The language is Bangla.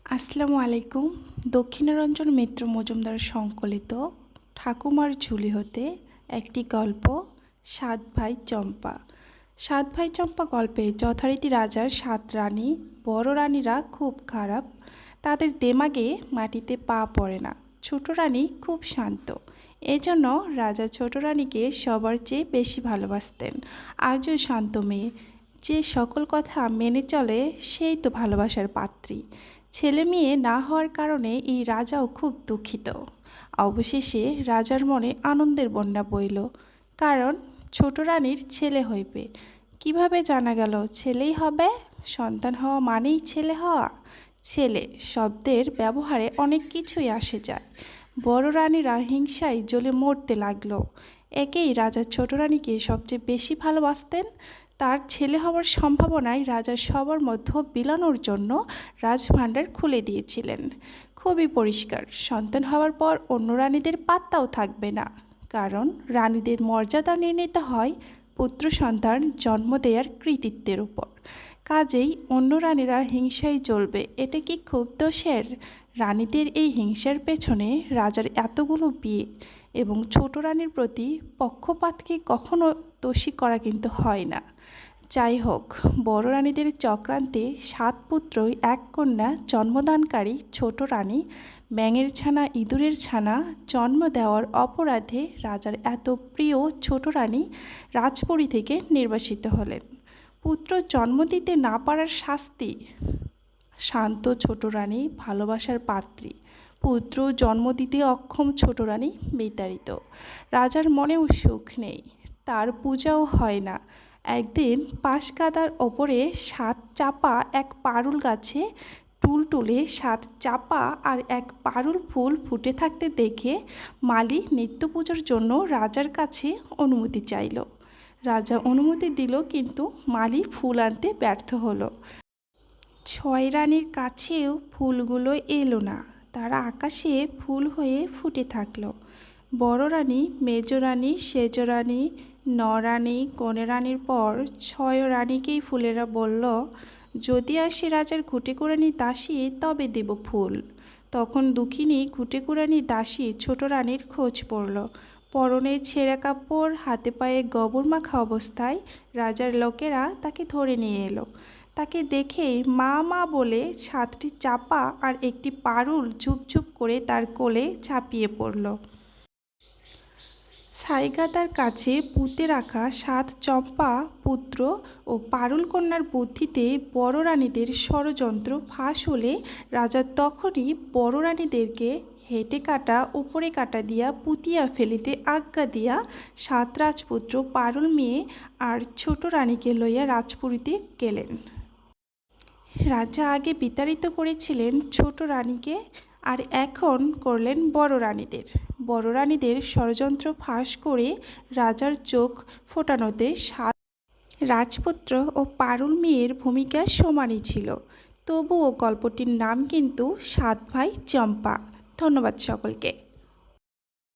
আসসালামু আলাইকুম। দক্ষিণারঞ্জন মিত্র মজুমদার সংকলিত ঠাকুমার ঝুলি হতে একটি গল্প, সাত ভাই চম্পা। সাত ভাই চম্পা গল্পে যথারীতি রাজার সাত রানী। বড় রানীরা খুব খারাপ, তাদের দেমাগে মাটিতে পা পড়ে না। ছোট রানী খুব শান্ত, এজন্য রাজা ছোট রানীকে সবার চেয়ে বেশি ভালোবাসতেন। আজও শান্ত মেয়ে, যে সকল কথা মেনে চলে সেই তো ভালোবাসার পাত্রী। ছেলে মেয়ে না হওয়ার কারণে এই রাজাও খুব দুঃখিত। অবশেষে রাজার মনে আনন্দের বন্যা বইল, কারণ ছোট রানীর ছেলে হইবে। কিভাবে জানা গেল ছেলেই হবে? সন্তান হওয়া মানেই ছেলে হওয়া? ছেলে শব্দের ব্যবহারে অনেক কিছুই আসে যায়। বড় রানীরা হিংসায় জ্বলে মরতে লাগলো। একেই রাজা ছোট রানীকে সবচেয়ে বেশি ভালোবাসতেন। তার ছেলে হওয়ার সম্ভাবনায় রাজা সবার মধ্যে বিলানোর জন্য রাজভাণ্ডার খুলে দিয়েছিলেন। খুবই পরিষ্কার, সন্তান হওয়ার পর অন্য রানীদের পাত্তাও থাকবে না, কারণ রানীদের মর্যাদা নির্ণীত হয় পুত্র সন্তান জন্ম দেওয়ার কৃতিত্বের উপর। কাজেই অন্য রানীরা হিংসায় জ্বলবে, এটা কি খুব দোষের? রানীদের এই হিংসার পেছনে রাজার এতগুলো বিয়ে এবং ছোট রানীর প্রতি পক্ষপাতকে কখনো দোষী করা কিন্তু হয় না। যাই হোক, বড় রানীদের চক্রান্তে সাত পুত্রই এক কন্যা জন্মদানকারী ছোট রানী ব্যাঙের ছানা ইঁদুরের ছানা জন্ম দেওয়ার অপরাধে রাজার এত প্রিয় ছোট রানী রাজপুরী থেকে নির্বাসিত হলেন। পুত্র জন্ম দিতে না পারার শাস্তি। শান্ত ছোট রানী ভালোবাসার পাত্রী, পুত্র জন্ম দিতে অক্ষম ছোট রানী বিতাড়িত। রাজার মনেও সুখ নেই, তার পূজাও হয় না। একদিন পাশকাদার ওপরে সাত চাপা এক পারুল গাছে টুলটুলে সাত চাপা আর এক পারুল ফুল ফুটে থাকতে দেখে মালি নিত্য পুজোর জন্য রাজার কাছে অনুমতি চাইল। রাজা অনুমতি দিল, কিন্তু মালি ফুল আনতে ব্যর্থ হলো। ছয় রানীর কাছেও ফুলগুলো এলো না, তারা আকাশে ফুল হয়ে ফুটে থাকলো। বড় রানী, মেজ রানী, সেজ রানী, নরানী, কনে রানীর পর ছয় রানীকেই ফুলেরা বলল, যদি আসে রাজার ঘুঁটেকুড়ানি দাসী তবে দেব ফুল। তখন দুঃখিনী ঘুঁটেকুড়ানি দাসী ছোট রানীর খোঁজ পড়ল। পরনে ছেঁড়া কাপড়, হাতে পায়ে গোবর মাখা অবস্থায় রাজার লোকেরা তাকে ধরে নিয়ে এলো। তাকে দেখেই মা মা বলে সাতটি চাপা আর একটি পারুল ঝুপঝুপ করে তার কোলে ঝাঁপিয়ে পড়ল। ছাইগাদার কাছে পুঁতে রাখা সাত চম্পা পুত্র ও পারুল কন্যার বুদ্ধিতে বড় রানীদের ষড়যন্ত্র ফাঁস হলে রাজা তখনই বড় রানীদেরকে হেঁটে কাটা উপরে কাটা দিয়া পুতিয়া ফেলিতে আজ্ঞা দিয়া সাত রাজপুত্র পারুল মেয়ে আর ছোট রানীকে লইয়া রাজপুরীতে গেলেন। রাজা আগে বিতাড়িত করেছিলেন ছোট রানীকে, আর এখন করলেন বড় রানীদের। বড় রানীদের ষড়যন্ত্র ফাঁস করে রাজার চোখ ফোটানোতে সাত রাজপুত্র ও পারুল মেয়ের ভূমিকা সমানই ছিল। তবুও গল্পটির নাম কিন্তু সাত ভাই চম্পা। ধন্যবাদ সকলকে।